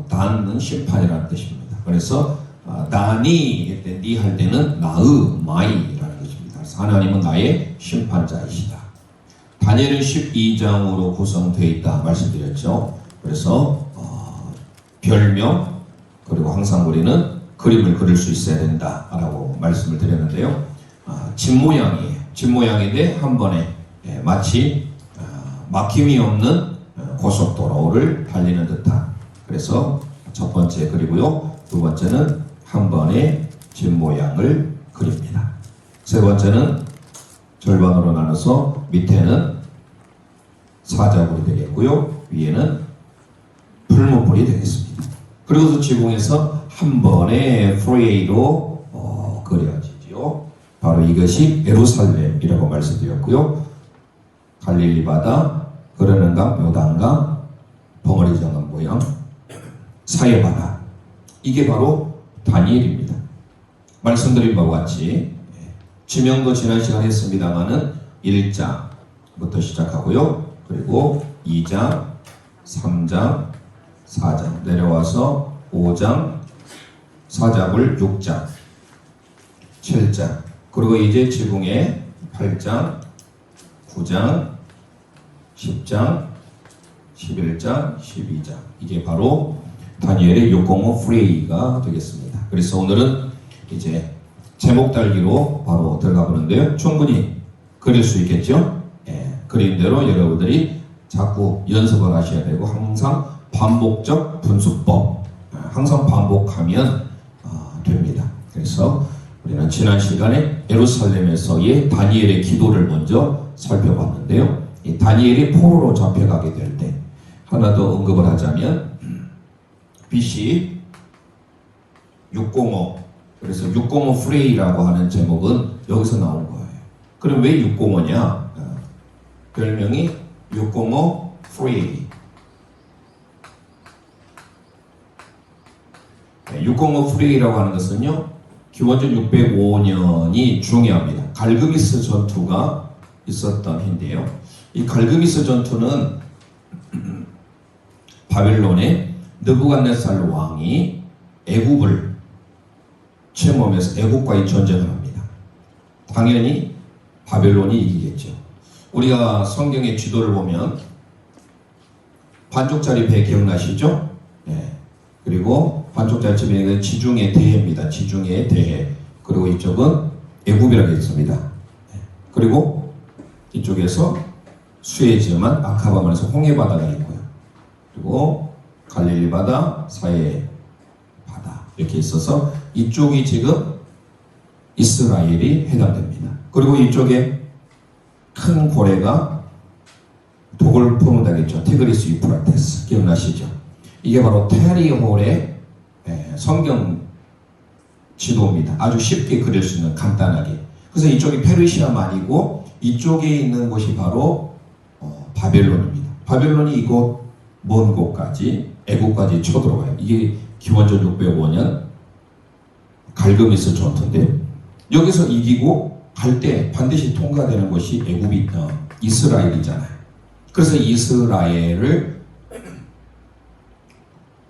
단은 심판이라는 뜻입니다. 그래서 다니 니 할 때는 나의 마이라는 것입니다. 그래서 하나님은 나의 심판자이시다. 다니엘은 12장으로 구성되어 있다 말씀드렸죠. 그래서 별명 그리고 항상 우리는 그림을 그릴 수 있어야 된다라고 말씀을 드렸는데요. 집 모양이에요. 집 모양인데 한 번에 마치 막힘이 없는 고속도로를 달리는 듯한, 그래서 첫 번째 그리고요. 두 번째는 한 번에 집 모양을 그립니다. 세 번째는 절반으로 나눠서 밑에는 사자굴이 되겠고요. 위에는 풀무불이 되겠습니다. 그리고 지붕에서 한 번에 프레이로 그려지지요. 바로 이것이 예루살렘이라고 말씀드렸고요. 갈릴리 바다, 흐르는 강, 요단강, 벙어리 정한 모양, 사해 바다. 이게 바로 다니엘입니다. 말씀드린 바와 같이 지명도 지난 시간에 했습니다만은 1장부터 시작하고요. 그리고 2장, 3장, 4장 내려와서 5장, 사자굴 6장, 7장, 그리고 이제 지붕에 8장, 9장, 10장, 11장, 12장. 이게 바로 다니엘의 605 프레이가 되겠습니다. 그래서 오늘은 이제 제목 달기로 바로 들어가 보는데요. 충분히 그릴 수 있겠죠? 그림대로 여러분들이 자꾸 연습을 하셔야 되고, 항상 반복적 분수법, 항상 반복하면 됩니다. 그래서 우리는 지난 시간에 예루살렘에서의 다니엘의 기도를 먼저 살펴봤는데요. 이 다니엘이 포로로 잡혀가게 될 때 하나 더 언급을 하자면 BC 605, 그래서 605 프레이라고 하는 제목은 여기서 나온 거예요. 그럼 왜 605냐? 별명이 605 프레이. 605 프레이라고 하는 것은요, 기원전 605년이 중요합니다. 갈그미스 전투가 있었던 해인데요. 이 갈그미스 전투는 바벨론의 느부갓네살 왕이 애굽을 침범해서 애굽과의 전쟁을 합니다. 당연히 바벨론이 이기겠죠. 우리가 성경의 지도를 보면 반쪽짜리 배 기억나시죠? 네. 그리고 반쪽짜리 배는 지중해 대해입니다. 지중해 대해. 그리고 이쪽은 애굽이라고 했습니다. 네. 그리고 이쪽에서 수에즈만 아카바만에서 홍해 바다가 있고요. 그리고 갈릴리 바다, 사해 바다 이렇게 있어서 이쪽이 지금 이스라엘이 해당됩니다. 그리고 이쪽에 큰 고래가 독을 품는다겠죠. 티그리스 유프라테스 기억나시죠? 이게 바로 테리홀의 성경 지도입니다. 아주 쉽게 그릴 수 있는, 간단하게. 그래서 이쪽이 페르시아만이고 이쪽에 있는 곳이 바로 바벨론입니다. 바벨론이 이곳 먼 곳까지 애국까지 쳐들어와요. 이게 기원전 605년 갈그미스 전투인데, 여기서 이기고 갈 때 반드시 통과되는 것이 애굽이 이스라엘이잖아요. 그래서 이스라엘을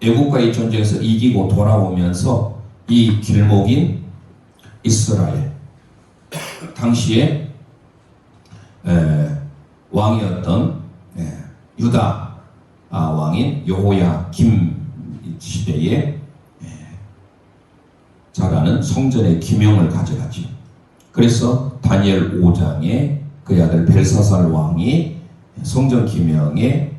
애국과의 전쟁에서 이기고 돌아오면서 이 길목인 이스라엘, 당시에 왕이었던 유다 왕인 여호야김 시대에 자라는 성전의 기명을 가져가죠. 그래서 다니엘 5장에 그의 아들 벨사살 왕이 성전 기명에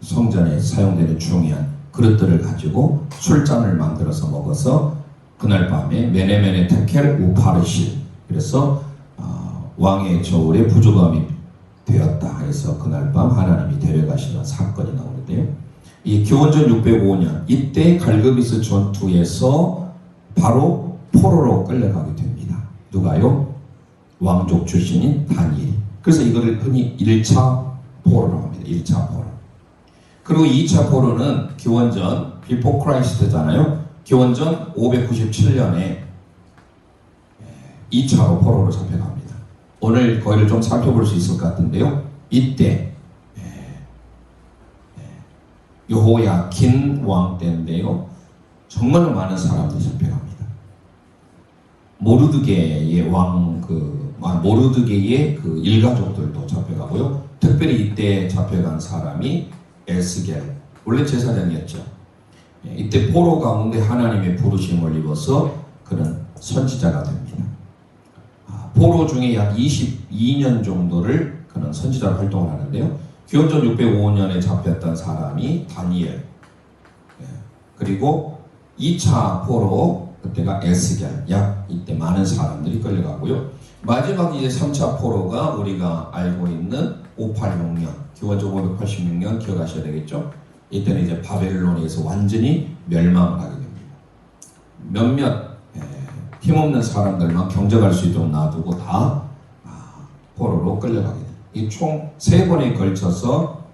성전에 사용되는 중요한 그릇들을 가지고 술잔을 만들어서 먹어서 그날 밤에 메네메네 테켈 우파르실, 그래서 왕의 저울에 부족함이 되었다 해서 그날 밤 하나님이 데려가시는 사건이 나오는데요. 이 기원전 605년 이때 갈그미스 전투에서 바로 포로로 끌려가게 됩니다. 누가요? 왕족 출신인 다니엘. 그래서 이거를 흔히 1차 포로라고 합니다. 1차 포로. 그리고 2차 포로는 기원전 비포 크라이스트잖아요. 기원전 597년에 2차로 포로로 잡혀갑니다. 오늘 거기를 좀 살펴볼 수 있을 것 같은데요. 이때 여호야킨 왕 때인데요. 정말 많은 사람들이 잡혀갑니다. 모르드게의 모르드게의 그 일가족들도 잡혀가고요. 특별히 이때 잡혀간 사람이 에스겔, 원래 제사장이었죠. 이때 포로 가운데 하나님의 부르심을 입어서 그는 선지자가 됩니다. 포로 중에 약 22년 정도를 그는 선지자로 활동을 하는데요. 기원전 605년에 잡혔던 사람이 다니엘, 그리고 2차 포로 그때가 에스겔, 약 이때 많은 사람들이 끌려가고요. 마지막 이제 3차 포로가 우리가 알고 있는 586년, 기원전 586년 기억하셔야 되겠죠. 이때는 이제 바벨론에서 완전히 멸망을 하게 됩니다. 몇몇 힘없는 사람들만 경쟁할 수 있도록 놔두고 다 포로로 끌려가게 됩니다. 이 총 3번에 걸쳐서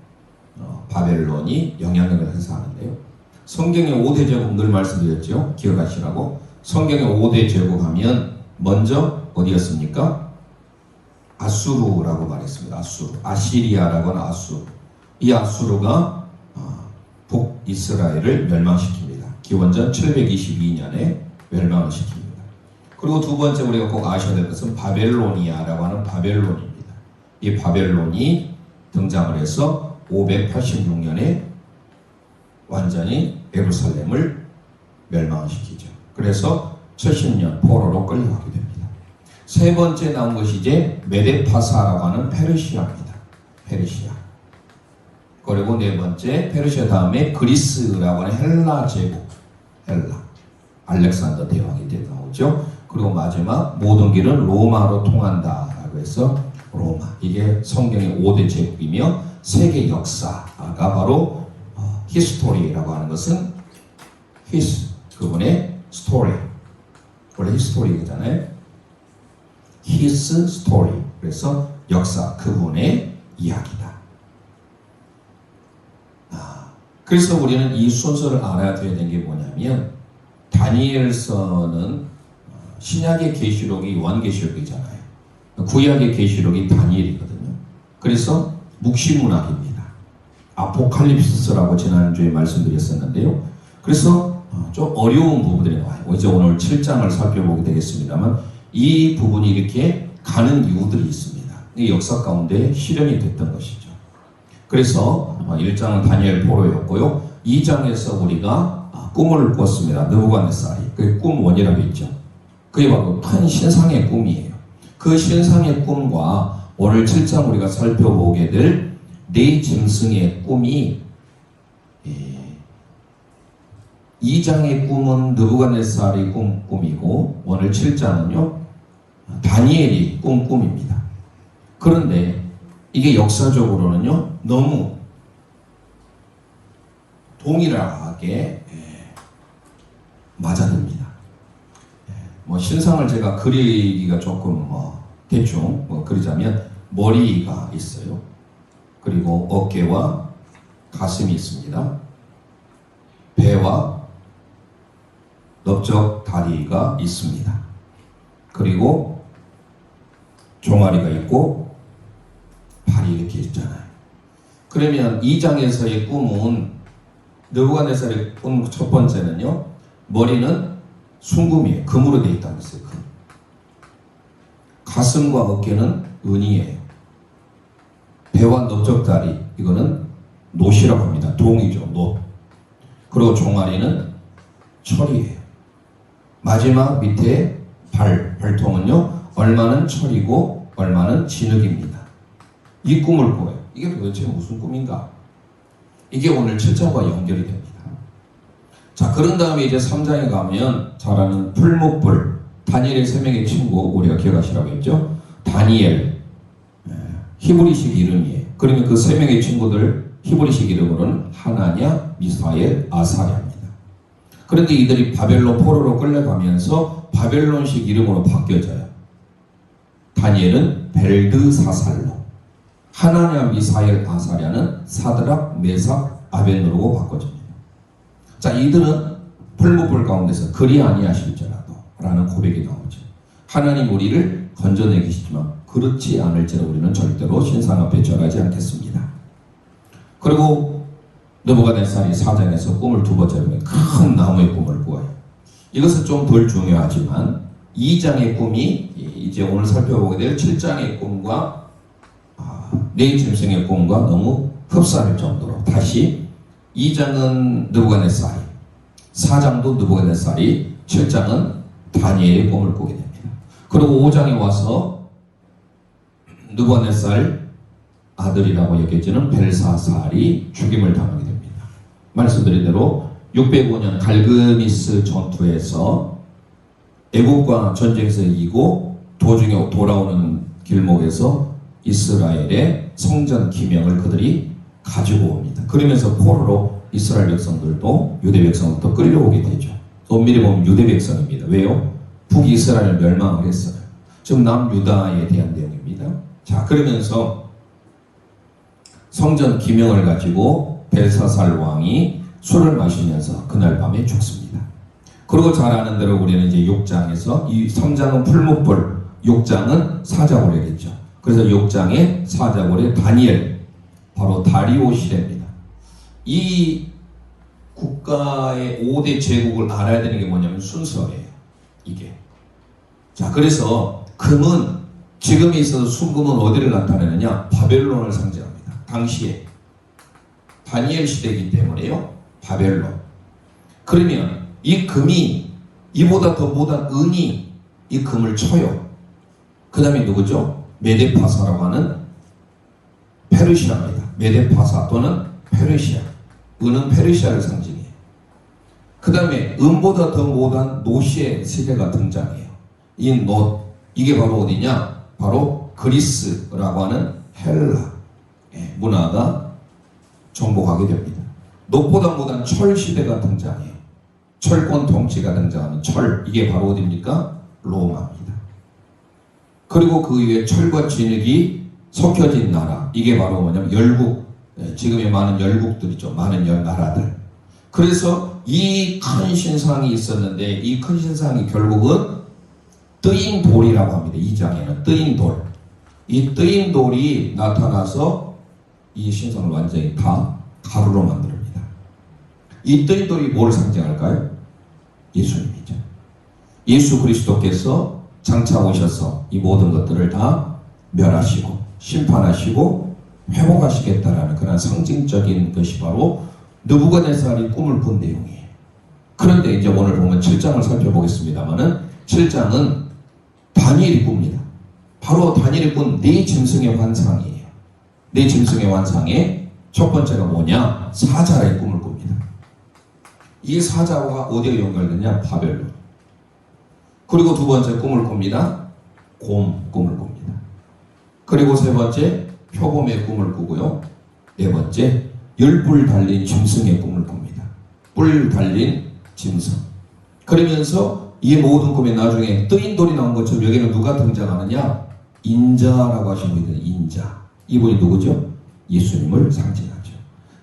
바벨론이 영향력을 행사하는데요. 성경의 5대 제국 늘 말씀드렸죠. 기억하시라고. 성경의 5대 제국 하면 먼저 어디였습니까? 아수르라고 말했습니다. 아수르. 아시리아라고 하는 아수르. 이 아수르가 북이스라엘을 멸망시킵니다. 기원전 722년에 멸망을 시킵니다. 그리고 두 번째 우리가 꼭 아셔야 될 것은 바벨로니아라고 하는 바벨론입니다. 이 바벨론이 등장을 해서 586년에 완전히 예루살렘을 멸망시키죠. 그래서 70년 포로로 끌려가게 됩니다. 세 번째 나온 것이 이제 메데파사라고 하는 페르시아입니다. 페르시아. 그리고 네 번째 페르시아 다음에 그리스라고 하는 헬라 제국. 헬라. 알렉산더 대왕이 때 나오죠. 그리고 마지막 모든 길은 로마로 통한다라고 해서 로마. 이게 성경의 5대 제국이며 세계 역사가 바로 히스토리라고 하는 것은 그분의 스토리. 원래 히스토리잖아요. His story. 그래서 역사, 그분의 이야기다. 그래서 우리는 이 순서를 알아야 되는 게 뭐냐면 다니엘서는 신약의 계시록이 요한계시록이잖아요. 구약의 계시록이 다니엘이거든요. 그래서 묵시문학입니다. 아포칼립스라고 지난주에 말씀드렸었는데요. 그래서 좀 어려운 부분들이 나와요. 이제 오늘 7장을 살펴보게 되겠습니다만 이 부분이 이렇게 가는 이유들이 있습니다. 이 역사 가운데 실현이 됐던 것이죠. 그래서 1장은 다니엘 포로였고요. 2장에서 우리가 꿈을 꿨습니다. 느부갓네살이. 그게 꿈 원이라고 있죠. 그게 바로 큰 신상의 꿈이에요. 그 신상의 꿈과 오늘 7장 우리가 살펴보게 될 네 짐승의 꿈이 2장의 꿈은 느부갓네살이 꿈이고 오늘 7장은요 다니엘이 꿈입니다. 그런데 이게 역사적으로는요 너무 동일하게 맞아듭니다. 신상을 제가 그리기가 조금 대충 그리자면 머리가 있어요. 그리고 어깨와 가슴이 있습니다. 배와 넓적 다리가 있습니다. 그리고 종아리가 있고 발이 이렇게 있잖아요. 그러면 2장에서의 꿈은 느부갓네살의 꿈 첫 번째는요 머리는 순금이에요. 금으로 되어 있다고 했어요. 금. 가슴과 어깨는 은이에요. 배와 넓적다리 이거는 놋이라고 합니다. 동이죠. 놋. 그리고 종아리는 철이에요. 마지막 밑에 발통은요 얼마는 철이고 얼마는 진흙입니다. 이 꿈을 꿔요. 이게 도대체 무슨 꿈인가? 이게 오늘 7장과 연결이 됩니다. 자, 그런 다음에 이제 3장에 가면 잘 아는 풀무불, 다니엘의 3명의 친구, 우리가 기억하시라고 했죠? 다니엘, 히브리식 이름이에요. 그러면 그 3명의 친구들 히브리식 이름으로는 하나냐, 미사엘, 아사랴입니다. 그런데 이들이 바벨론 포로로 끌려가면서 바벨론식 이름으로 바뀌어져요. 다니엘은 벨드사살로, 하나냐, 미사엘, 아사랴는 사드락, 메삭, 아벤누고로 바꿔집니다. 자, 이들은 풀무불 가운데서 그리 아니하실지라도 라는 고백이 나오죠. 하나님 우리를 건져내 계시지만 그렇지 않을지라 우리는 절대로 신상 앞에 절하지 않겠습니다. 그리고 느부갓네살이 4장에서 꿈을 두 번째 보면 큰 나무의 꿈을 꾸어요. 이것은 좀 덜 중요하지만 2장의 꿈이 이제 오늘 살펴보게 될 7장의 꿈과 네 짐승의 꿈과 너무 흡사할 정도로 다시 2장은 느부갓네살이, 4장도 느부갓네살이, 7장은 다니엘의 꿈을 꾸게 됩니다. 그리고 5장에 와서 느부갓네살 아들이라고 여겨지는 벨사살이 죽임을 당하게 됩니다. 말씀드린 대로 605년 갈그미스 전투에서 애국과 전쟁에서 이기고 도중에 돌아오는 길목에서 이스라엘의 성전 기명을 그들이 가지고 옵니다. 그러면서 포로로 이스라엘 백성들도 유대 백성들도 끌려오게 되죠. 엄밀히 보면 유대 백성입니다. 왜요? 북이스라엘 멸망을 했어요. 지금 남유다에 대한 내용입니다. 자, 그러면서 성전 기명을 가지고 벨사살 왕이 술을 마시면서 그날 밤에 죽습니다. 그리고 잘 아는 대로 우리는 이제 6장에서 이 3장은 풀무불, 6장은 사자고래겠죠. 그래서 6장의 사자고래 다니엘, 바로 다리오 시대입니다. 이 국가의 5대 제국을 알아야 되는 게 뭐냐면 순서예요. 이게. 자, 그래서 금은 지금에 있어서 순금은 어디를 나타내느냐? 바벨론을 상징합니다. 당시에 다니엘 시대이기 때문에요. 바벨론. 그러면 이 금이 이보다 더 못한 은이 이 금을 쳐요. 그 다음에 누구죠? 메데파사라고 하는 페르시아입니다. 메데파사 또는 페르시아. 은은 페르시아를 상징해요. 그 다음에 은보다 더 못한 노시의 시대가 등장해요. 이 노, 이게 바로 어디냐? 바로 그리스라고 하는 헬라 문화가 정복하게 됩니다. 노보다 못한 철 시대가 등장해요. 철권 통치가 등장하는 철, 이게 바로 어디입니까? 로마입니다. 그리고 그 위에 철과 진흙이 섞여진 나라, 이게 바로 뭐냐면 열국, 지금의 많은 열국들이죠. 많은 나라들. 그래서 이 큰 신상이 있었는데 이 큰 신상이 결국은 뜨인 돌이라고 합니다. 2장에는 뜨인 돌. 이 뜨인 돌이 나타나서 이 신상을 완전히 다 가루로 만듭니다. 이 뜨인 돌이 뭘 상징할까요? 예수님이죠. 예수 그리스도께서 장차 오셔서 이 모든 것들을 다 멸하시고 심판하시고 회복하시겠다라는 그런 상징적인 것이 바로 느부갓네살이 꿈을 꾼 내용이에요. 그런데 이제 오늘 보면 7장을 살펴보겠습니다만은 7장은 다니엘이 꿉니다. 바로 다니엘이 꾼 네 짐승의 환상이에요. 네 짐승의 환상의 첫 번째가 뭐냐? 사자의 꿈을 꿉니다. 이 사자와 어디에 연결되냐? 바벨론. 그리고 두 번째 꿈을 꿉니다. 곰 꿈을 꿉니다. 그리고 세 번째 표범의 꿈을 꾸고요. 네 번째 열뿔 달린 짐승의 꿈을 꿉니다. 뿔 달린 짐승. 그러면서 이 모든 꿈에 나중에 뜨인 돌이 나온 것처럼 여기는 누가 등장하느냐? 인자라고 하신 분이 인자. 이분이 누구죠? 예수님을 상징하죠.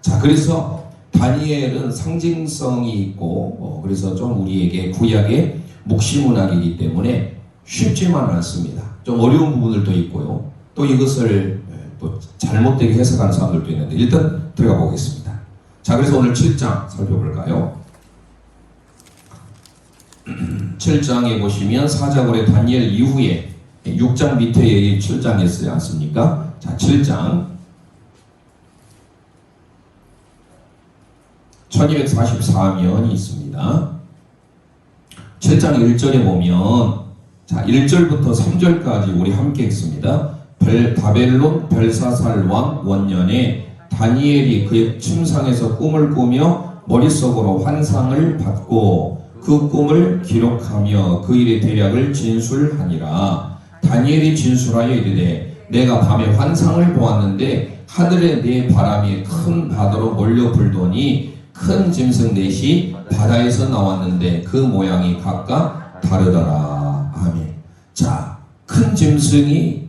자, 그래서 다니엘은 상징성이 있고 그래서 좀 우리에게 구약의 묵시문학이기 때문에 쉽지만 않습니다. 좀 어려운 부분들도 있고요. 또 이것을 또 잘못되게 해석하는 사람들도 있는데 일단 들어가 보겠습니다. 자, 그래서 오늘 7장 살펴볼까요? 7장에 보시면 사자굴의 다니엘 이후에 6장 밑에 7장에 있지 않습니까? 자, 7장 1244면이 있습니다. 7장 1절에 보면 자, 1절부터 3절까지 우리 함께 읽습니다. 바벨론 벨사살 왕 원년에 다니엘이 그의 침상에서 꿈을 꾸며 머릿속으로 환상을 받고 그 꿈을 기록하며 그 일의 대략을 진술하니라. 다니엘이 진술하여 이르되 내가 밤에 환상을 보았는데 하늘에 네 바람이 큰 바다로 몰려 불더니 큰 짐승 넷이 바다에서 나왔는데 그 모양이 각각 다르더라. 아멘. 자, 큰 짐승이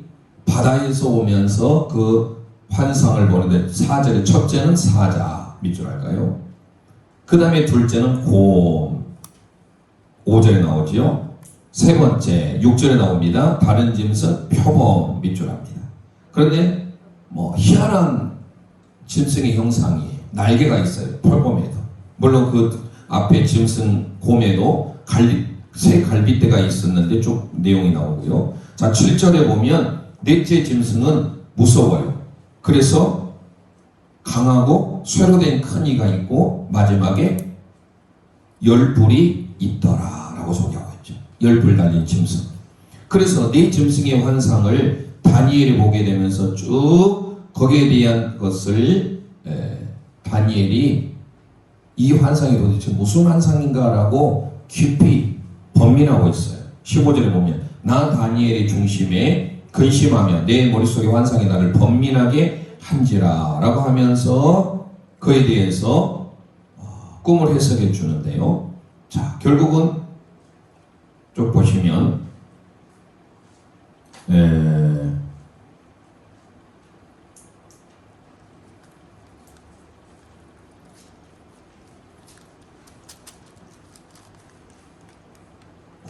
바다에서 오면서 그 환상을 보는데 4절에 첫째는 사자 밑줄 할까요? 그 다음에 둘째는 곰 5절에 나오지요. 세 번째 6절에 나옵니다. 다른 짐승 표범 밑줄 합니다. 그런데 뭐 희한한 짐승의 형상이에요. 날개가 있어요. 표범에도. 물론 그 앞에 짐승 곰에도 새 갈빗대가 있었는데 쭉 내용이 나오고요. 자, 7절에 보면 넷째 짐승은 무서워요. 그래서 강하고 쇠로 된 큰 이가 있고 마지막에 열불이 있더라 라고 소개하고 있죠. 열불 달린 짐승. 그래서 네 짐승의 환상을 다니엘이 보게 되면서 쭉 거기에 대한 것을 다니엘이 이 환상이 도대체 무슨 환상인가 라고 깊이 번민하고 있어요. 15절에 보면 나 다니엘의 중심에 근심하며 내 머릿속의 환상이 나를 번민하게 한지라 라고 하면서 그에 대해서 꿈을 해석해 주는데요. 자, 결국은 쭉 보시면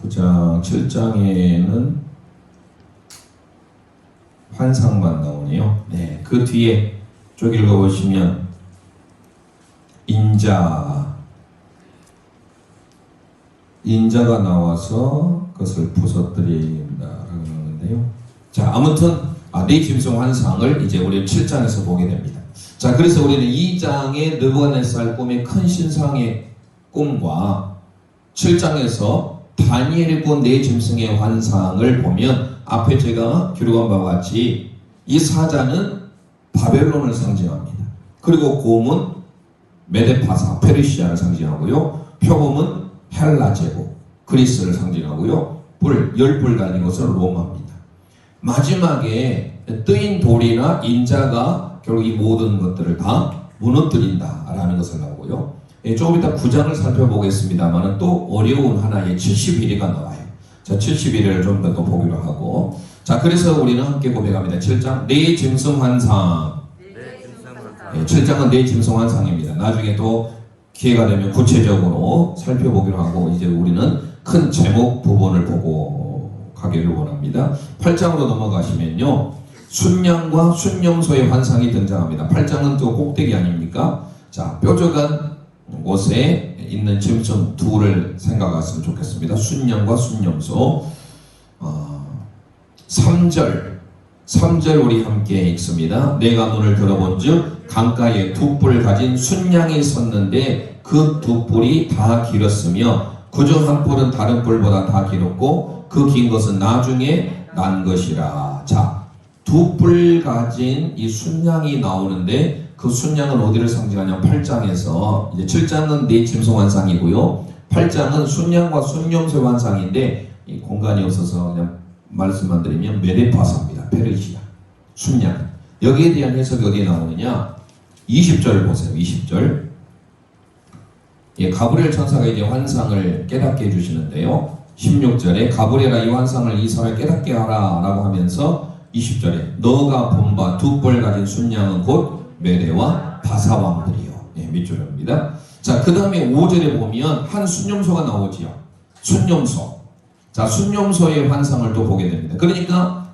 9장 7장에는 환상만 나오네요. 네, 그 뒤에 쭉 읽어보시면 인자가 나와서 그것을 부서뜨린다라고 하는데요. 자, 아무튼 네 짐승 환상을 이제 우리 7장에서 보게 됩니다. 자, 그래서 우리는 2장의 느부갓네살 꿈의 큰 신상의 꿈과 7장에서 다니엘이 본 네 짐승의 환상을 보면 앞에 제가 기록한 바와 같이 이 사자는 바벨론을 상징합니다. 그리고 곰은 메데파사, 페르시아를 상징하고요. 표범은 헬라 제국, 그리스를 상징하고요. 열불 달린 것은 로마입니다. 마지막에 뜨인 돌이나 인자가 결국 이 모든 것들을 다 무너뜨린다라는 것을 나오고요. 조금 이따 9장을 살펴보겠습니다만 또 어려운 하나의 71회가 나와요. 자, 71회를 좀 더 보기로 하고, 자, 그래서 우리는 함께 고백합니다. 7장 네 짐승 환상. 7장은 네 짐승 환상입니다. 나중에 또 기회가 되면 구체적으로 살펴보기로 하고 이제 우리는 큰 제목 부분을 보고 가기를 원합니다. 8장으로 넘어가시면요, 순양과 순염소의 환상이 등장합니다. 8장은 또 꼭대기 아닙니까? 자, 뾰족한 곳에 있는 짐승 둘을 생각했으면 좋겠습니다. 순양과 순염소. 3절 우리 함께 읽습니다. 내가 눈을 들어본즉 강가에 두 뿔 가진 순양이 섰는데 그 두 뿔이 다 길었으며 그중 한 뿔은 다른 뿔보다 다 길었고 그 긴 것은 나중에 난 것이라. 자, 두 뿔 가진 이 순양이 나오는데 그 순양은 어디를 상징하냐? 8장에서 이제 7장은 네 짐승 환상이고요. 8장은 순양과 순염소 환상인데 이 공간이 없어서 그냥 말씀만 드리면 메데파사입니다. 페르시아, 순양. 여기에 대한 해석이 어디에 나오느냐? 20절 보세요. 20절. 예, 가브리엘 천사가 이제 환상을 깨닫게 해주시는데요. 16절에 가브리엘아 이 환상을 이스라엘 깨닫게 하라 라고 하면서 20절에 너가 본 바 두 뿔 가진 순양은 곧 메대와 바사 왕들이요. 예, 밑줄입니다. 자, 그 다음에 5절에 보면 한 순염소가 나오지요. 순염소. 자, 순염소의 환상을 또 보게 됩니다. 그러니까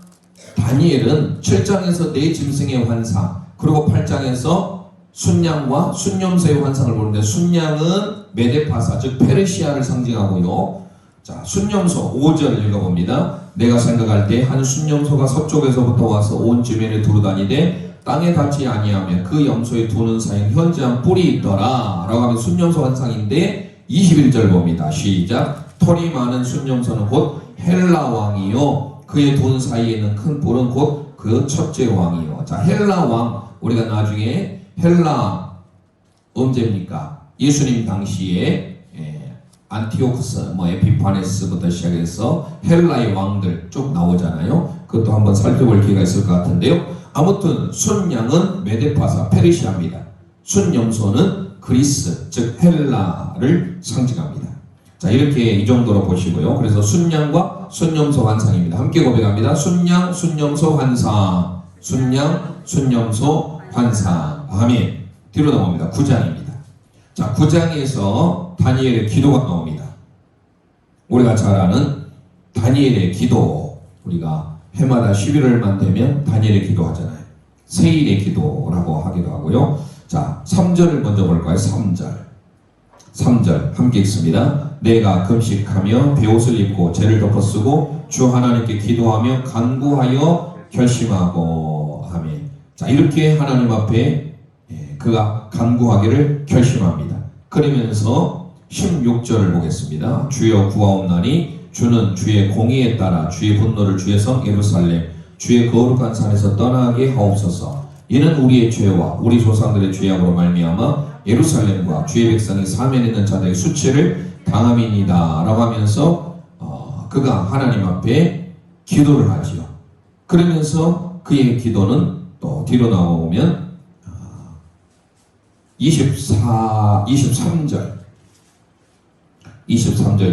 다니엘은 7장에서 네 짐승의 환상, 그리고 8장에서 순양과 순염소의 환상을 보는데 순양은 메데파사, 즉 페르시아를 상징하고요. 자, 순염소 5절 읽어봅니다. 내가 생각할 때 한 순염소가 서쪽에서부터 와서 온 주변에 두루다니되 땅에 닿지 아니하며 그 염소의 두는 사이에 현저한 뿔이 있더라 라고 하면 순염소 환상인데 21절 봅니다. 시작. 털이 많은 순염소는 곧 헬라 왕이요 그의 돈 사이에 있는 큰 뿔은 곧 그 첫째 왕이요. 자, 헬라 왕, 우리가 나중에 헬라 언제입니까? 예수님 당시에 안티오쿠스, 에피파네스부터 시작해서 헬라의 왕들 쭉 나오잖아요. 그것도 한번 살펴볼 기회가 있을 것 같은데요. 아무튼 순양은 메데파사, 페르시아입니다. 순염소는 그리스, 즉 헬라를 상징합니다. 자, 이렇게 이 정도로 보시고요. 그래서 순양과 순염소 환상입니다. 함께 고백합니다. 순양, 순염소 환상. 순양, 순염소 환상. 아멘. 뒤로 넘어갑니다. 9장입니다. 자, 9장에서 다니엘의 기도가 나옵니다. 우리가 잘 아는 다니엘의 기도. 우리가 해마다 11월만 되면 다니엘의 기도 하잖아요. 세일의 기도라고 하기도 하고요. 자, 3절을 먼저 볼까요? 3절 함께 읽습니다. 내가 금식하며 베옷을 입고 죄를 덮어쓰고 주 하나님께 기도하며 간구하여 결심하고 아멘. 자, 이렇게 하나님 앞에 그가 간구하기를 결심합니다. 그러면서 16절을 보겠습니다. 주여 구하옵나니 주는 주의 공의에 따라 주의 분노를 주의 성 예루살렘 주의 거룩한 산에서 떠나게 하옵소서. 이는 우리의 죄와 우리 조상들의 죄악으로 말미암아 예루살렘과 주의 백성이 사면에 있는 자들의 수치를 당함이니이다 라고 하면서 그가 하나님 앞에 기도를 하지요. 그러면서 그의 기도는 또 뒤로 나오면 23절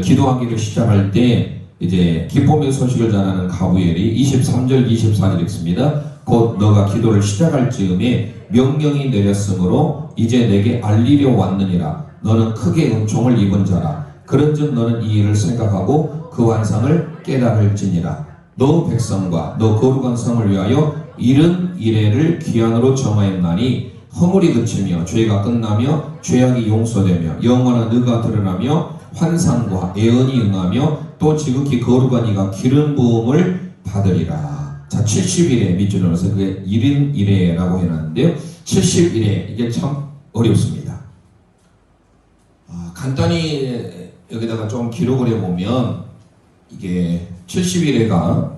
기도하기를 시작할 때 이제 기쁨의 소식을 전하는 가브리엘이 23절 24절 읽습니다. 곧 너가 기도를 시작할 즈음에 명령이 내렸으므로 이제 내게 알리려 왔느니라. 너는 크게 은총을 입은 자라. 그런즉 너는 이 일을 생각하고 그 완상을 깨달을지니라. 너 백성과 너 거룩한 성을 위하여 이른 이래를 기한으로 정하였나니 허물이 그치며 죄가 끝나며 죄악이 용서되며 영원한 의가 드러나며 환상과 예언이 응하며 또 지극히 거룩한 이가 기름 부음을 받으리라. 자, 70일에 밑줄을 넣어서 그게 1인 1회라고 해놨는데요. 70일에 이게 참 어렵습니다. 간단히 여기다가 좀 기록을 해보면 이게 70일에가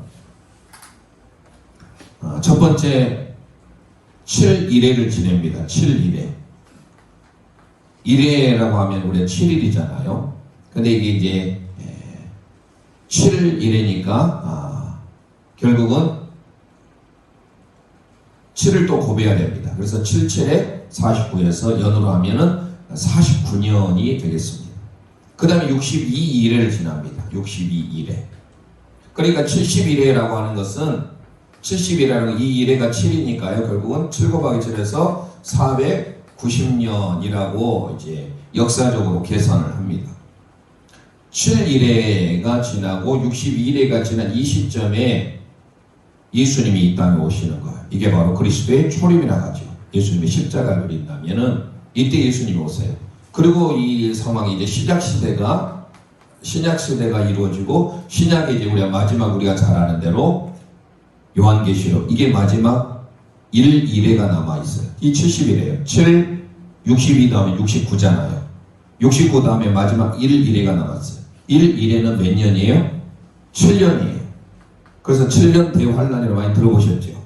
첫 번째 7일회를 지냅니다. 7일회. 1회라고 하면 우리가 7일이잖아요. 근데 이게 이제 7일회니까 결국은 7을 또 곱해야 됩니다. 그래서 7, 7에 49에서 연으로 하면은 49년이 되겠습니다. 그 다음에 62일을 지납니다. 62일에. 그러니까 71회라고 하는 것은 70이라는 이 1회가 7이니까요. 결국은 7 곱하기 7에서 490년이라고 이제 역사적으로 계산을 합니다. 7일회가 지나고 62일회가 지난 이 시점에 예수님이 이 땅에 오시는 거예요. 이게 바로 그리스도의 초림이라고 하죠. 예수님이 십자가를 그린다면은 이때 예수님이 오세요. 그리고 이 상황이 이제 신약 시대가 이루어지고 신약에 이제 우리가 잘 아는 대로 요한계시록 이게 마지막 1일회가 남아있어요. 이 70일이에요. 7, 62 다음에 69잖아요. 69 다음에 마지막 1일회가 남았어요. 1일회는 몇 년이에요? 7년이에요. 그래서 7년 대환란이라고 많이 들어보셨죠?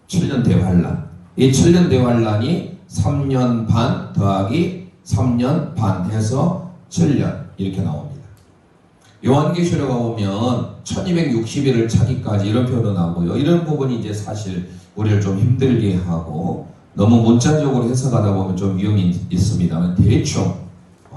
7년 대환란. 이 7년 대환란이 3년 반 더하기 3년 반 해서 7년 이렇게 나옵니다. 요한계시록에 보면 1260일을 차기까지 이런 표현도 나오고요. 이런 부분이 이제 사실 우리를 좀 힘들게 하고 너무 문자적으로 해석하다 보면 좀 위험이 있습니다만 대충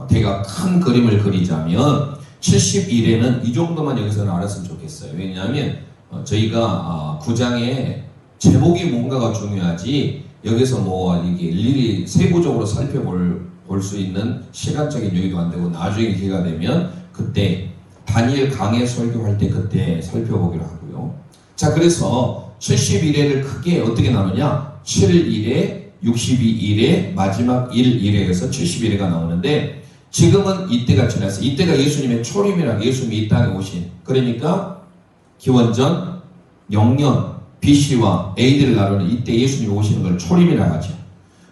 대가 큰 그림을 그리자면 71회는 이 정도만 여기서는 알았으면 좋겠어요. 왜냐하면 저희가 9장의 제목이 뭔가가 중요하지 여기서 뭐 이게 일일이 세부적으로 살펴볼 수 있는 시간적인 여유도 안 되고 나중에 기회가 되면 그때 다니엘 강해 설교할 때 그때 살펴보기로 하고요. 자, 그래서 71회를 크게 어떻게 나누냐? 7일에 62일에 마지막 1일에서 71회가 나오는데 지금은 이때가 지났어요. 이때가 예수님의 초림이라고 예수님이 이 땅에 오신 그러니까 기원전 0년 BC와 AD를 나누는 이때 예수님이 오시는 걸 초림이라고 하죠.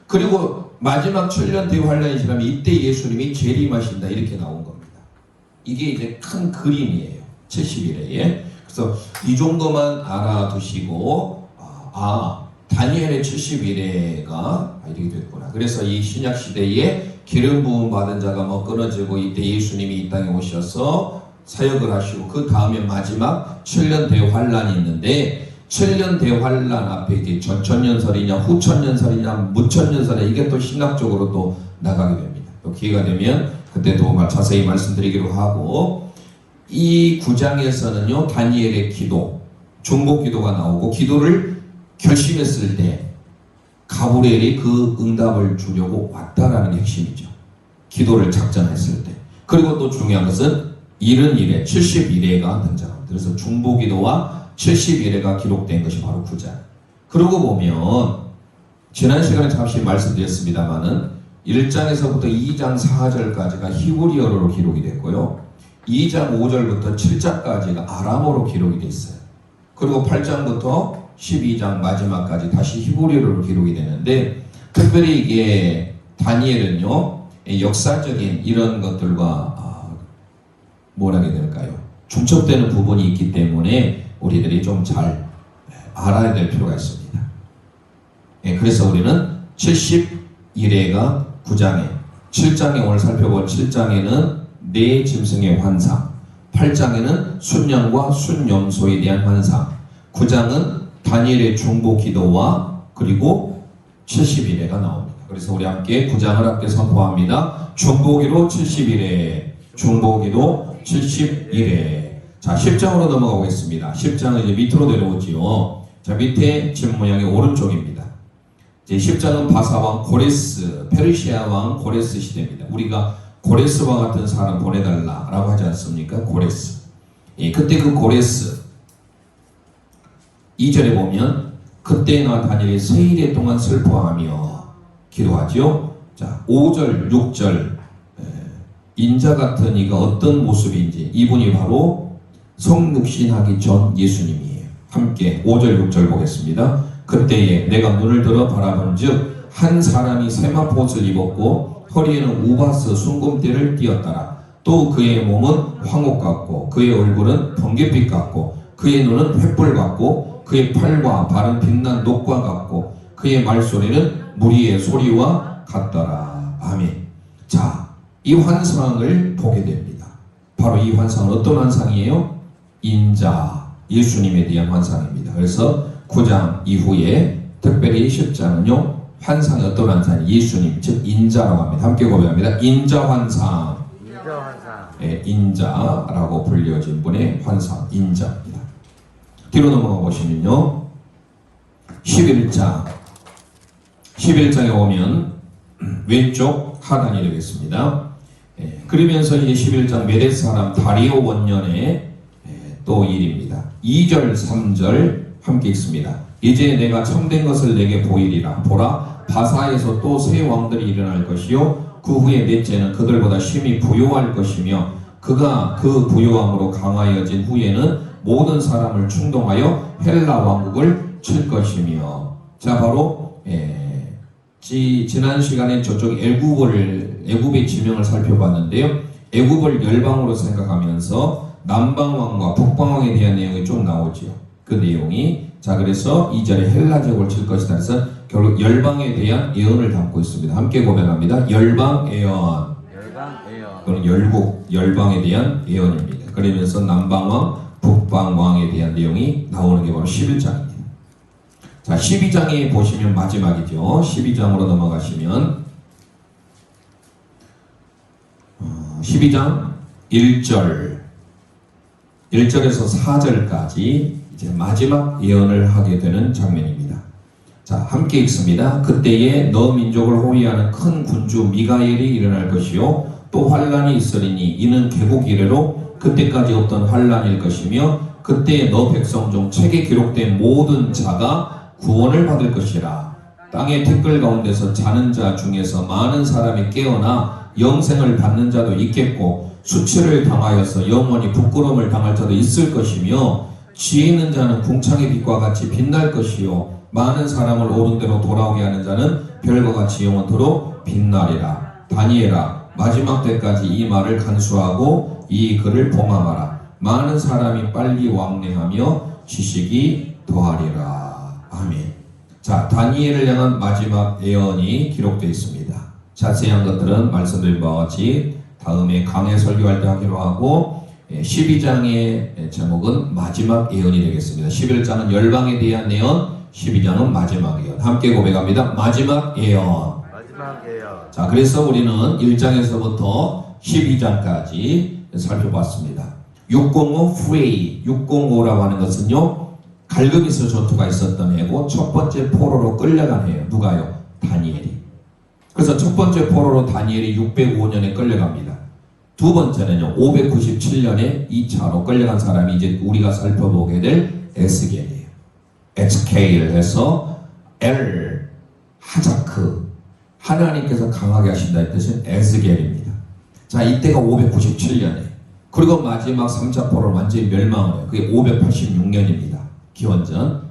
그리고 마지막 7년 대환란이 지나면 이때 예수님이 재림하신다 이렇게 나온 겁니다. 이게 이제 큰 그림이에요. 70일에. 그래서 이 정도만 알아두시고 다니엘의 70일에가 이렇게 됐구나. 그래서 이 신약 시대에 기름 부음 받은 자가 뭐 끊어지고 이때 예수님이 이 땅에 오셔서 사역을 하시고 그 다음에 마지막 7년 대환란이 있는데 7년 대환란 앞에 이제 전천년설이냐 후천년설이냐 무천년설이냐 이게 또 신학적으로 또 나가게 됩니다. 또 기회가 되면 그때 또 자세히 말씀드리기로 하고 이 9장에서는요 다니엘의 기도 중보 기도가 나오고 기도를 결심했을 때 가브리엘이 그 응답을 주려고 왔다라는 게 핵심이죠. 기도를 작전했을 때. 그리고 또 중요한 것은 71회, 71회가 등장합니다. 그래서 중보기도와 71회가 기록된 것이 바로 9장. 그러고 보면 지난 시간에 잠시 말씀드렸습니다만은 1장에서부터 2장 4절까지가 히브리어로 기록이 됐고요. 2장 5절부터 7장까지가 아람어로 기록이 됐어요. 그리고 8장부터 12장 마지막까지 다시 히브리어로 기록이 되는데, 특별히 이게 다니엘은요, 역사적인 이런 것들과 뭐라 해야 될까요? 중첩되는 부분이 있기 때문에 우리들이 좀 잘 알아야 될 필요가 있습니다. 그래서 우리는 71회가 9장에, 7장에 오늘 살펴본 7장에는 네 짐승의 환상, 8장에는 순양과 순염소에 대한 환상, 9장은 다니엘의 중보 기도와 그리고 71회가 나옵니다. 그래서 우리 함께 9장을 함께 선포합니다. 중보기도 71회, 중보기도 71회. 자, 10장으로 넘어가 보겠습니다. 10장은 이제 밑으로 내려오지요. 자, 밑에 집 모양이 오른쪽입니다. 이제 10장은 바사왕 고레스, 페르시아 왕 고레스 시대입니다. 우리가 고레스와 같은 사람 보내달라라고 하지 않습니까? 고레스. 그때 그 고레스 2절에 보면 그때나 다니엘이 세일에 동안 슬퍼하며 기도하죠. 자, 5절, 6절 인자 같은 이가 어떤 모습인지, 이분이 바로 성육신하기 전 예수님이에요. 함께 5절, 6절 보겠습니다. 그때에 내가 눈을 들어 바라본즉 한 사람이 세마포옷을 입었고 허리에는 우바스 순금대를 띠었더라. 또 그의 몸은 황옥 같고 그의 얼굴은 번갯빛 같고 그의 눈은 횃불 같고 그의 팔과 발은 빛난 녹과 같고 그의 말소리는 무리의 소리와 같더라. 아멘. 자, 이 환상을 보게 됩니다. 바로 이 환상은 어떤 환상이에요? 인자, 예수님에 대한 환상입니다. 그래서 9장 이후에 특별히 10장은요, 환상이 어떤 환상이? 예수님, 즉 인자라고 합니다. 함께 고백합니다. 인자 환상. 인자 환상. 네, 인자라고 불려진 분의 환상, 인자입니다. 뒤로 넘어가 보시면요, 11장에 오면 왼쪽 하단이 되겠습니다. 그러면서 이제 11장 메데 사람 다리오 원년의 또 일입니다. 2절 3절 함께 읽습니다. 이제 내가 참된 것을 내게 보이리라. 보라, 바사에서 또 새 왕들이 일어날 것이요 그 후에 넷째는 그들보다 심히 부요할 것이며 그가 그 부요함으로 강하여진 후에는 모든 사람을 충동하여 헬라 왕국을 칠 것이며. 자, 바로 지난 시간에 저쪽 애굽의 지명을 살펴봤는데요, 애굽을 열방으로 생각하면서 남방왕과 북방왕에 대한 내용이 좀 나오죠. 그 내용이, 자, 그래서 2절에 헬라 제국을 칠 것이다. 그래서 결국 열방에 대한 예언을 담고 있습니다. 함께 고백합니다. 열방 예언. 그건 열국, 열방에 대한 예언입니다. 그러면서 남방왕, 북방왕에 대한 내용이 나오는 게 바로 11장입니다. 자, 12장에 보시면 마지막이죠. 12장으로 넘어가시면 12장 1절에서 4절까지 이제 마지막 예언을 하게 되는 장면입니다. 자, 함께 읽습니다. 그때에 너 민족을 호위하는 큰 군주 미가엘이 일어날 것이요 또 환란이 있으리니 이는 개국 이래로 그때까지 없던 환란일 것이며 그때에 너 백성 중 책에 기록된 모든 자가 구원을 받을 것이라. 땅의 티끌 가운데서 자는 자 중에서 많은 사람이 깨어나 영생을 받는 자도 있겠고 수치를 당하여서 영원히 부끄러움을 당할 자도 있을 것이며 지혜 있는 자는 궁창의 빛과 같이 빛날 것이요 많은 사람을 옳은 대로 돌아오게 하는 자는 별과 같이 영원토록 빛나리라. 다니엘아, 마지막 때까지 이 말을 간수하고 이 글을 봉함하라. 많은 사람이 빨리 왕래하며 지식이 더하리라. 아멘. 자, 다니엘을 향한 마지막 예언이 기록되어 있습니다. 자세한 것들은 말씀드린 바와 같이 다음에 강해 설교할 때 하기로 하고 12장의 제목은 마지막 예언이 되겠습니다. 11장은 열방에 대한 예언, 12장은 마지막 예언. 함께 고백합니다. 마지막 예언. 자, 그래서 우리는 1장에서부터 12장까지 살펴봤습니다. 605 프레이, 605라고 하는 것은요, 갈그미스 전투가 있었던 해고 첫 번째 포로로 끌려간 해예요. 누가요? 다니엘이. 그래서 첫 번째 포로로 다니엘이 605년에 끌려갑니다. 두 번째는요, 597년에 2차로 끌려간 사람이 이제 우리가 살펴보게 될 에스겔이에요. 에스케일 해서 L 하자크, 하나님께서 강하게 하신다 이 뜻은 에스겔입니다. 자, 이때가 597년에 그리고 마지막 3차 포로는 완전히 멸망을 해요. 그게 586년입니다. 기원전.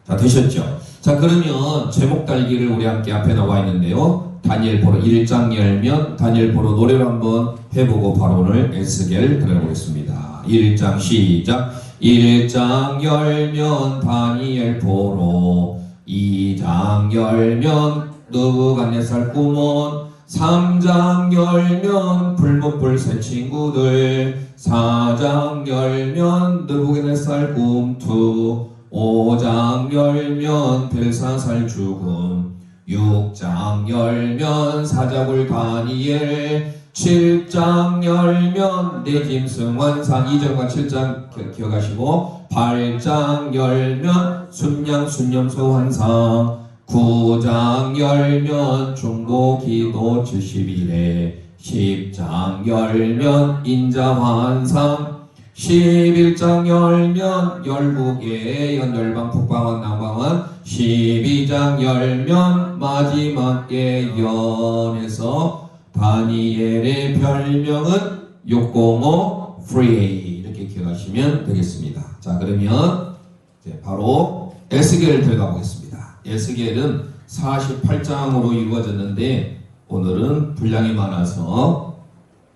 자, 되셨죠? 자, 그러면 제목 달기를 우리 함께 앞에 나와 있는데요. 다니엘 포로 1장 열면 다니엘 포로 노래를 한번 해보고 바로 오늘 에스겔 들어보겠습니다. 1장 시작. 1장 열면 다니엘 포로, 2장 열면 느부갓네살 꿈원, 3장 열면 불문불 새 친구들, 4장 열면 느부갓네살 꿈투, 5장 열면 벨사살 죽음, 6장 열면 사자굴 다니엘, 7장 열면 내 짐승 완상, 2절과 7장 기억하시고, 8장 열면 순양 순념소 환상, 9장 열면 중보 기도 70일에, 10장 열면 인자 환상, 11장 열면 열국의 열방 북방원 남방원, 12장 열면 마지막 예언에서 다니엘의 별명은 욕공호 프리에이, 이렇게 기억하시면 되겠습니다. 자, 그러면 이제 바로 에스겔을 들어가 보겠습니다. 에스겔은 48장으로 이루어졌는데 오늘은 분량이 많아서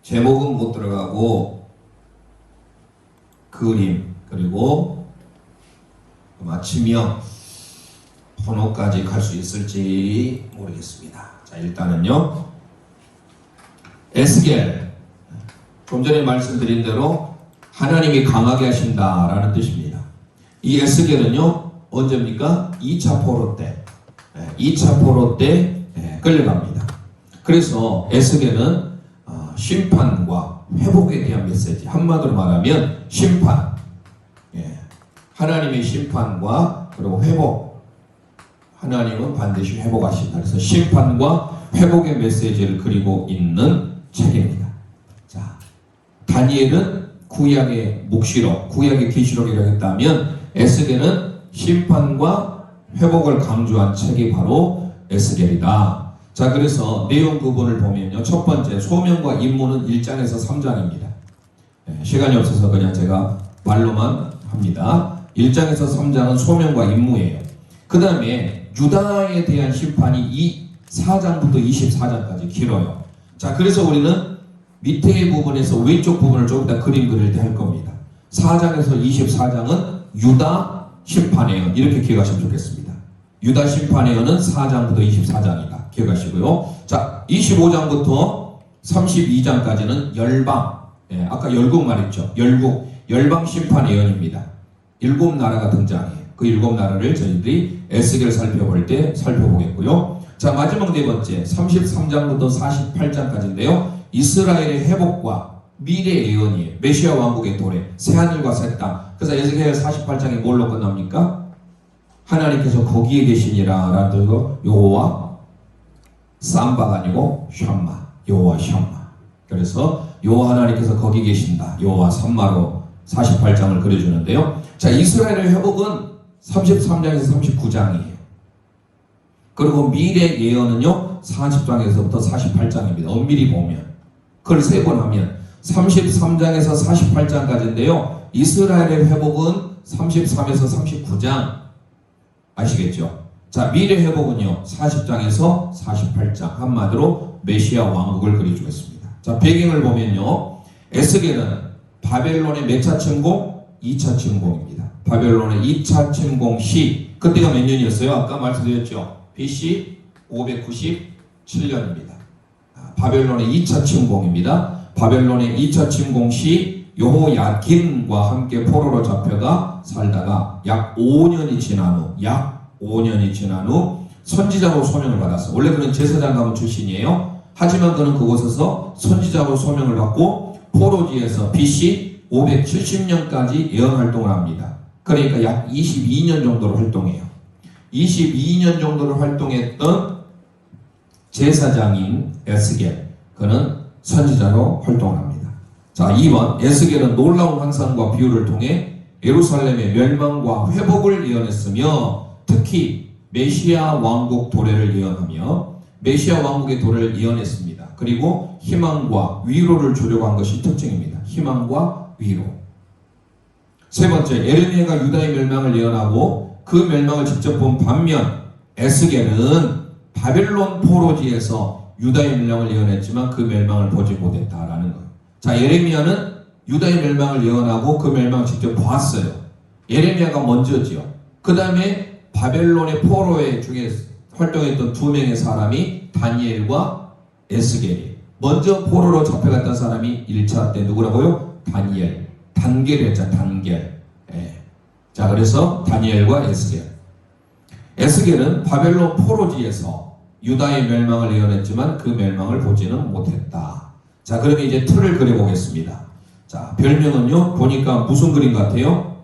제목은 못 들어가고 그림 그리고 맞추며 번호까지 갈 수 있을지 모르겠습니다. 자, 일단은요, 에스겔, 좀 전에 말씀드린 대로 하나님이 강하게 하신다라는 뜻입니다. 이 에스겔은요, 언제입니까? 2차 포로 때, 2차 포로 때 끌려갑니다. 그래서 에스겔은 심판과 회복에 대한 메시지, 한마디로 말하면 심판, 하나님의 심판과 그리고 회복, 하나님은 반드시 회복하신다. 그래서 심판과 회복의 메시지를 그리고 있는 책입니다. 자, 다니엘은 구약의 묵시록, 구약의 계시록이라고 했다면 에스겔은 심판과 회복을 강조한 책이 바로 에스겔이다. 자, 그래서 내용 부분을 보면요, 첫 번째 소명과 임무는 1장에서 3장입니다. 시간이 없어서 그냥 제가 말로만 합니다. 1장에서 3장은 소명과 임무예요. 그 다음에 유다에 대한 심판이 4장부터 24장까지 길어요. 자, 그래서 우리는 밑에 부분에서 왼쪽 부분을 조금 더 그림 그릴 때 할 겁니다. 4장에서 24장은 유다 심판예언, 이렇게 기억하시면 좋겠습니다. 유다 심판예언은 4장부터 24장이다. 기억하시고요. 자, 25장부터 32장까지는 열방, 아까 열국 말했죠. 열방 심판예언입니다. 7나라가 등장해요. 그 7나라를 저희들이 에스겔 살펴볼 때 살펴보겠고요. 자, 마지막 네 번째 33장부터 48장까지인데요. 이스라엘의 회복과 미래 예언이에요. 메시아 왕국의 도래, 새하늘과 새 땅. 그래서 에스겔 48장이 뭘로 끝납니까? 하나님께서 거기에 계시니라 라는 뜻으로 여호와 삼바가 아니고 샴마, 여호와 샴마. 그래서 여호와 하나님께서 거기 계신다, 여호와 삼마로 48장을 그려주는데요. 자, 이스라엘의 회복은 33장에서 39장이에요. 그리고 미래 예언은요, 40장에서부터 48장입니다. 엄밀히 보면. 그걸 세 번 하면 33장에서 48장까지인데요. 이스라엘의 회복은 33에서 39장. 아시겠죠? 자, 미래 회복은요, 40장에서 48장. 한마디로 메시아 왕국을 그려주겠습니다. 자, 배경을 보면요, 에스겔은 바벨론의 몇 차 침공? 2차 침공입니다. 바벨론의 2차 침공 시, 그때가 몇 년이었어요? 아까 말씀드렸죠. BC 597년입니다. 바벨론의 2차 침공입니다. 바벨론의 2차 침공 시 여호야김과 함께 포로로 잡혀가 살다가 약 5년이 지난 후 선지자로 소명을 받았어. 원래 그는 제사장 가문 출신이에요. 하지만 그는 그곳에서 선지자로 소명을 받고 포로지에서 BC 570년까지 예언 활동을 합니다. 그러니까 약 22년 정도를 활동해요. 22년 정도를 활동했던 제사장인 에스겔, 그는 선지자로 활동을 합니다. 자, 2번 에스겔은 놀라운 환상과 비유를 통해 예루살렘의 멸망과 회복을 예언했으며 특히 메시아 왕국 도래를 예언하며 메시아 왕국의 도래를 예언했습니다. 그리고 희망과 위로를 주려고 한 것이 특징입니다. 희망과 위로. 세 번째, 에르미야가 유다의 멸망을 예언하고 그 멸망을 직접 본 반면 에스겔은 바벨론 포로지에서 유다의 멸망을 예언했지만 그 멸망을 보지 못했다라는 거예요. 자, 예레미야는 유다의 멸망을 예언하고 그 멸망을 직접 보았어요. 예레미야가 먼저지요. 그 다음에 바벨론의 포로의 중에 활동했던 두 명의 사람이 다니엘과 에스겔이. 먼저 포로로 잡혀갔던 사람이 1차 때 누구라고요? 다니엘. 단겔이었죠. 단겔. 예. 자, 그래서 다니엘과 에스겔. 에스겔은 바벨론 포로지에서 유다의 멸망을 예언했지만 그 멸망을 보지는 못했다. 자, 그러면 이제 틀을 그려보겠습니다. 자, 별명은요, 보니까 무슨 그림 같아요?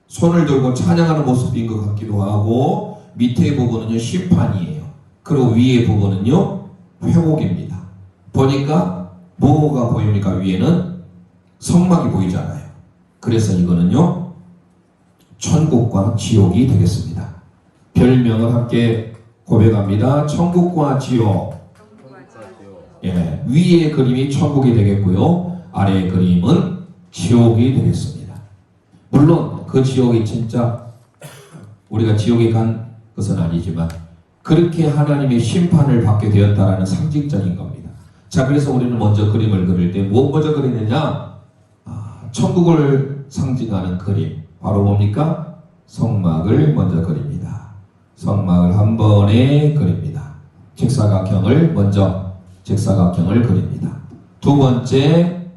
손을 들고 찬양하는 모습인 것 같기도 하고, 밑에 부분은요, 심판이에요. 그리고 위에 부분은요, 회복입니다. 보니까 뭐가 보입니까? 위에는 성막이 보이잖아요. 그래서 이거는요, 천국과 지옥이 되겠습니다. 별명을 함께 고백합니다. 천국과 지옥. 예, 위의 그림이 천국이 되겠고요. 아래의 그림은 지옥이 되겠습니다. 물론 그 지옥이 진짜 우리가 지옥에 간 것은 아니지만 그렇게 하나님의 심판을 받게 되었다라는 상징적인 겁니다. 자, 그래서 우리는 먼저 그림을 그릴 때 무엇 먼저 그리느냐? 천국을 상징하는 그림. 바로 뭡니까? 성막을 먼저 그립니다. 성막을 한 번에 그립니다. 직사각형을 그립니다. 두 번째,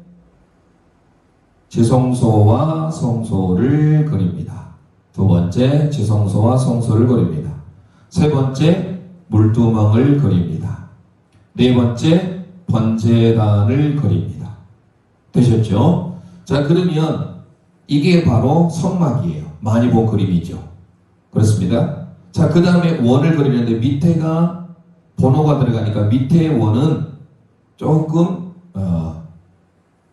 지성소와 성소를 그립니다. 두 번째, 지성소와 성소를 그립니다. 세 번째, 물두멍을 그립니다. 네 번째, 번제단을 그립니다. 되셨죠? 자, 그러면 이게 바로 성막이에요. 많이 본 그림이죠. 그렇습니다. 자, 그 다음에 원을 그리는데 밑에가 번호가 들어가니까 밑에 원은 조금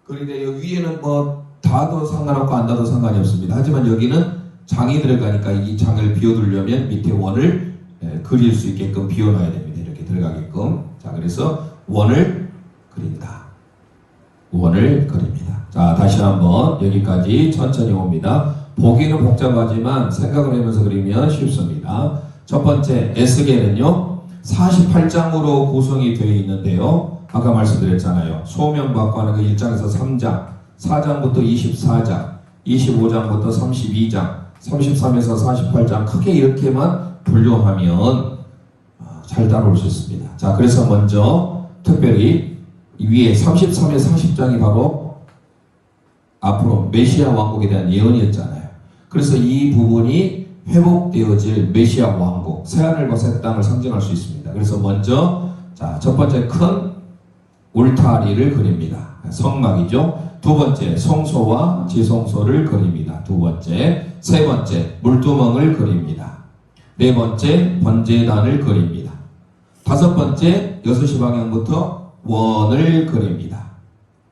그런데 여기 위에는 뭐 닿아도 상관없고 안 닿아도 상관이 없습니다. 하지만 여기는 장이 들어가니까 이 장을 비워두려면 밑에 원을 그릴 수 있게끔 비워놔야 됩니다. 이렇게 들어가게끔. 자, 그래서 원을 그린다. 원을 그립니다. 자, 다시 한번 여기까지 천천히 옵니다. 보기는 복잡하지만 생각을 하면서 그리면 쉽습니다. 첫 번째, 에스겔은요 48장으로 구성이 되어 있는데요. 아까 말씀드렸잖아요. 소명받고 하는 그 1장에서 3장, 4장부터 24장, 25장부터 32장, 33에서 48장 크게 이렇게만 분류하면 잘 따라올 수 있습니다. 자, 그래서 먼저 특별히 위에 33에 40장이 바로 앞으로 메시아 왕국에 대한 예언이었잖아요. 그래서 이 부분이 회복되어질 메시아 왕국, 새하늘과 새 땅을 상징할 수 있습니다. 그래서 먼저 자, 첫 번째 큰 울타리를 그립니다. 성막이죠. 두 번째, 성소와 지성소를 그립니다. 두 번째, 세 번째, 물두멍을 그립니다. 네 번째, 번제단을 그립니다. 다섯 번째, 6시 방향부터 원을 그립니다.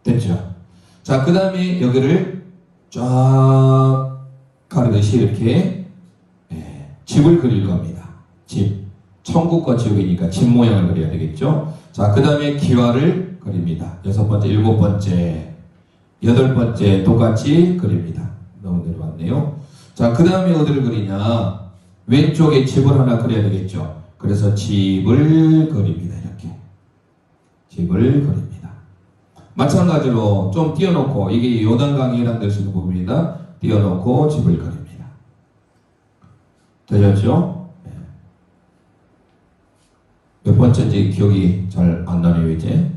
됐죠? 자, 그 다음에 여기를 쫙 가르듯이 이렇게 집을 그릴 겁니다. 집. 천국과 지옥이니까 집 모양을 그려야 되겠죠? 자, 그 다음에 기와를 그립니다. 여섯 번째, 일곱 번째, 여덟 번째 똑같이 그립니다. 너무 내려왔네요. 자, 그 다음에 어디를 그리냐? 왼쪽에 집을 하나 그려야 되겠죠? 그래서 집을 그립니다. 이렇게. 집을 그립니다. 마찬가지로 좀 띄워놓고, 이게 요단강에 해당될 수 있는 부분입니다. 띄워놓고 집을 그립니다. 되셨죠? 몇 번째인지 기억이 잘 안 나네요, 이제.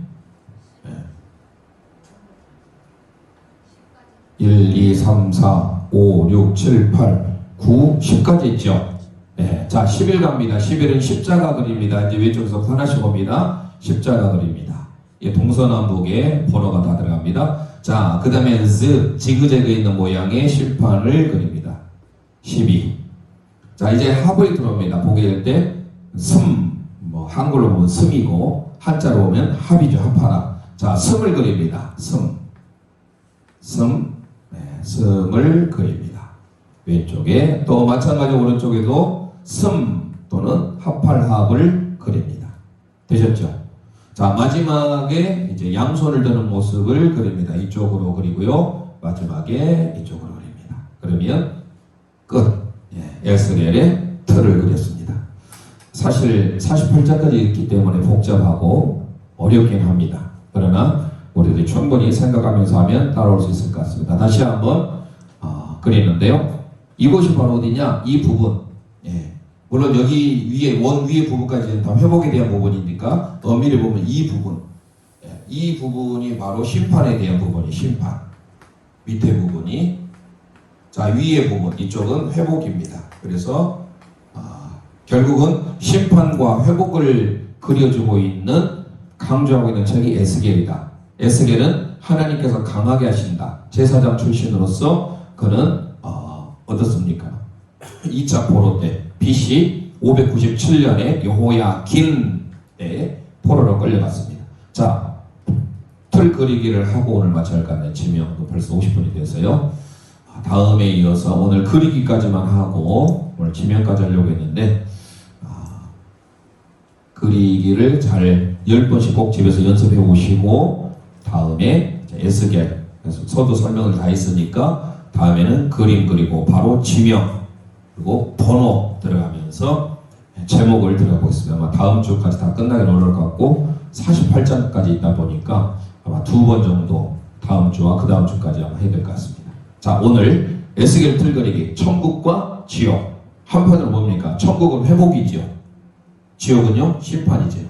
1, 2, 3, 4, 5, 6, 7, 8, 9, 10까지 있죠. 네. 자, 10일 갑니다. 10일은 십자가 그립니다. 이제 왼쪽에서 하나씩 옵니다. 십자가 그립니다. 예, 동서남북에 번호가 다 들어갑니다. 자, 그 다음에 지그재그 있는 모양의 심판을 그립니다. 12. 자, 이제 합을 들어옵니다. 보게 될 때 뭐 한글로 보면 승이고 한자로 보면 합이죠. 합하라. 자, 승을 그립니다. 승을 그립니다. 왼쪽에 또 마찬가지로 오른쪽에도 또는 합할합을 그립니다. 되셨죠? 자, 마지막에 이제 양손을 드는 모습을 그립니다. 이쪽으로 그리고요. 마지막에 이쪽으로 그립니다. 그러면 끝. 에스겔의 틀을 그렸습니다. 사실 48자까지 있기 때문에 복잡하고 어렵긴 합니다. 그러나 우리들이 충분히 생각하면서 하면 따라올 수 있을 것 같습니다. 다시 한번 그리는데요. 이곳이 바로 어디냐? 이 부분. 물론 여기 위에 원 위에 부분까지는 다 회복에 대한 부분이니까 엄밀히 보면 이 부분, 이 부분이 바로 심판에 대한 부분이 심판. 밑에 부분이 자 위에 부분 이쪽은 회복입니다. 그래서 결국은 심판과 회복을 그려주고 있는 강조하고 있는 책이 에스겔이다. 에스겔은 하나님께서 강하게 하신다. 제사장 출신으로서 그는 어떻습니까? 2차 포로 때 BC 597년에 여호야긴의 포로로 끌려갔습니다. 자, 틀 그리기를 하고 오늘 마쳐야 할 것 같네요. 지명도 벌써 50분이 돼서요. 다음에 이어서 오늘 그리기까지만 하고 오늘 지명까지 하려고 했는데 그리기를 잘 10번씩 꼭 집에서 연습해 오시고 다음에 에스겔 서두 설명을 다 했으니까 다음에는 그림 그리고 바로 지명 그리고 번호 들어가면서 제목을 들어가 보겠습니다. 아마 다음 주까지 다 끝나긴 어려울 것 같고 48장까지 있다 보니까 아마 2번 정도 다음 주와 그 다음 주까지 아마 해야 될 것 같습니다. 자, 오늘 에스겔 틀 그리기 천국과 지옥 한편으로 뭡니까? 천국은 회복이죠. 지옥은요 심판이죠.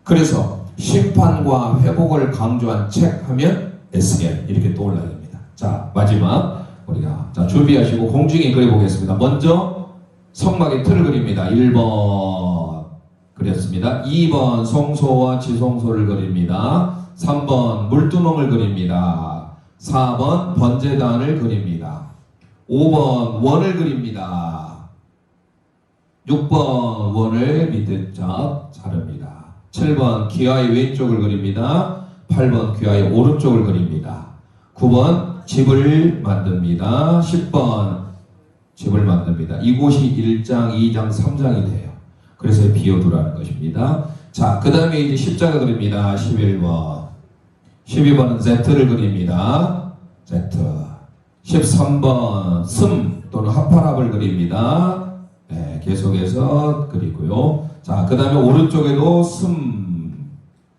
그래서 심판과 회복을 강조한 책 하면 에스겔 이렇게 떠올라야 됩니다. 자, 마지막 우리가 자 준비하시고 공중에 그려보겠습니다. 먼저 성막의 틀을 그립니다. 1번 그렸습니다. 2번 송소와 지송소를 그립니다. 3번 물두멍을 그립니다. 4번 번제단을 그립니다. 5번 원을 그립니다. 6번 원을 밑에 쫙 자릅니다. 7번 기와의 왼쪽을 그립니다. 8번 기와의 오른쪽을 그립니다. 9번 집을 만듭니다. 10번 집을 만듭니다. 이곳이 1장, 2장, 3장이 돼요. 그래서 비워두라는 것입니다. 자, 그 다음에 이제 십자가 그립니다. 11번. 12번은 Z를 그립니다. Z. 13번 슴 또는 합할합을 그립니다. 네, 계속해서 그리고요. 자, 그 다음에 오른쪽에도 슴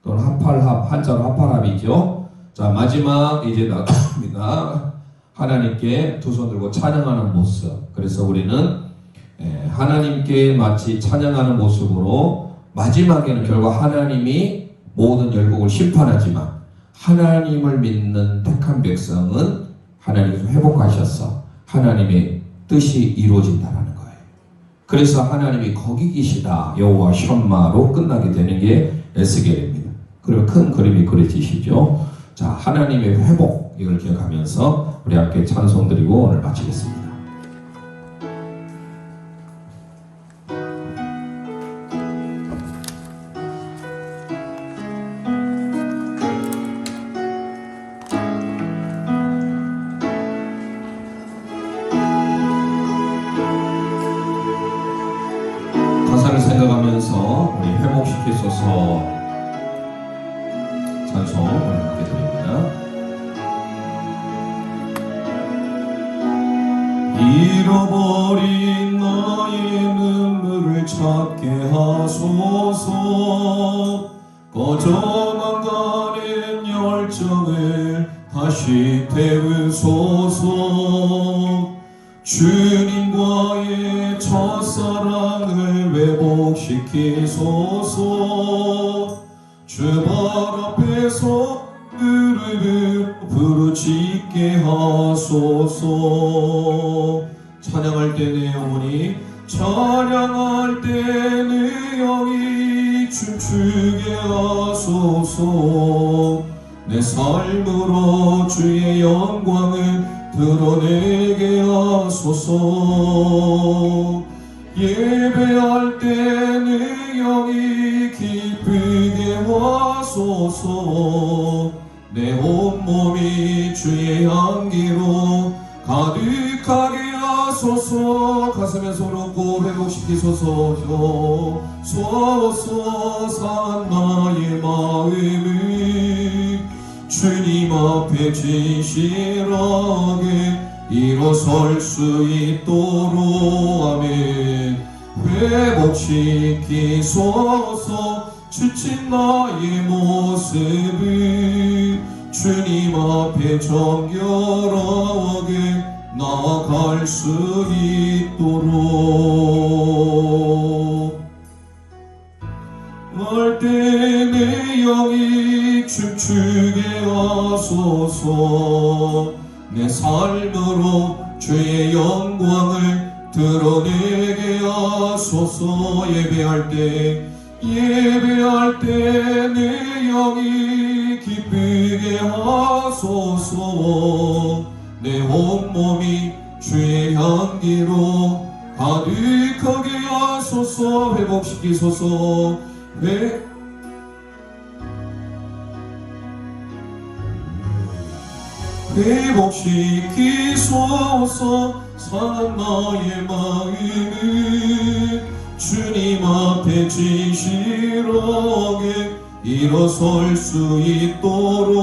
또는 합할합, 한자로 합할합이죠. 자, 마지막 이제 나갑니다. 하나님께 두 손 들고 찬양하는 모습. 그래서 우리는 하나님께 마치 찬양하는 모습으로 마지막에는 결국 하나님이 모든 열국을 심판하지만 하나님을 믿는 택한 백성은 하나님께서 회복하셔서 하나님의 뜻이 이루어진다라는 거예요. 그래서 하나님이 거기 계시다 여호와 샴마로 끝나게 되는 게 에스겔입니다. 그리고 큰 그림이 그려지시죠. 자, 하나님의 회복 이걸 기억하면서 우리 함께 찬송 드리고 오늘 마치겠습니다. 가사를 생각하면서 우리 회복시키소서 찬송 오늘 함께 드립니다. 잃어버린 나의 눈물을 찾게 하소서. 꺼져만 가는 열정을 다시 태우소서. 주님과의 첫사랑을 회복시키소서. 주 발 앞에서 무릎을 부르짖게 하소서. 찬양할 때 내 영혼이 찬양할 때 내 영이 춤추게 하소서. 내 삶으로 주의 영광을 드러내게 하소서. 예배할 때 내 영이 기쁘게 하소서. 내 온몸이 주의 향기로 가득하게 하소서. 주옵소서. 가슴에서 울고 회복시키소서. 주옵소서. 산 나의 마음을 주님 앞에 진실하게 일어설 수 있도록 아멘. 회복시키소서. 지친 나의 모습을 주님 앞에 정결하게 나아갈 수 있도록. 날 때 내 영이 춤추게 하소서. 내 삶으로 주의 영광을 드러내게 하소서. 예배할 때 내 영이 기쁘게 하소서. 내 온몸이 주의 향기로 가득하게 하소서. 회복시키소서. 회복시키소서. 상한 나의 마음을 주님 앞에 진실하게 일어설 수 있도록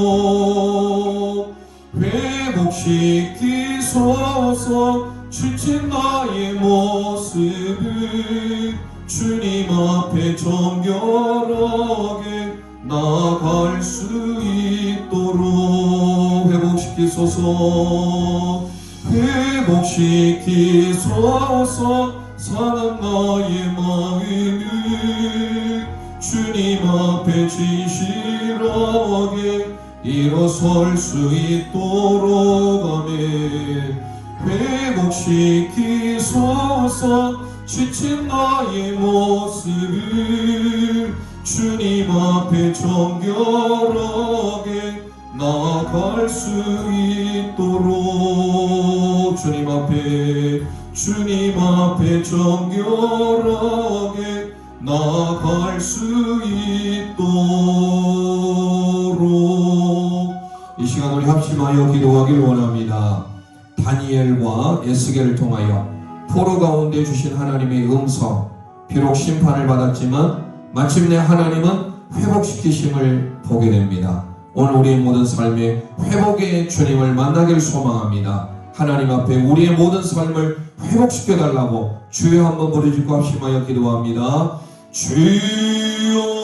회복시키소서. 지친 나의 모습을 주님 앞에 정결하게 나아갈 수 있도록 회복시키소서. 회복시키소서. 상한 나의 마음을 주님 앞에 진실하게 일어설 수 있도록 아멘. 회복시키소서. 지친 나의 모습을 주님 앞에 정결하게 나아갈 수 있도록 주님 앞에 정결하게 나아갈 수 있도록. 이 시간 우리 합심하여 기도하길 원합니다. 다니엘과 에스겔을 통하여 포로 가운데 주신 하나님의 음성, 비록 심판을 받았지만 마침내 하나님은 회복시키심을 보게 됩니다. 오늘 우리의 모든 삶에 회복의 주님을 만나기를 소망합니다. 하나님 앞에 우리의 모든 삶을 회복시켜달라고 주여 한번 부르짖고 합심하여 기도합니다. 주여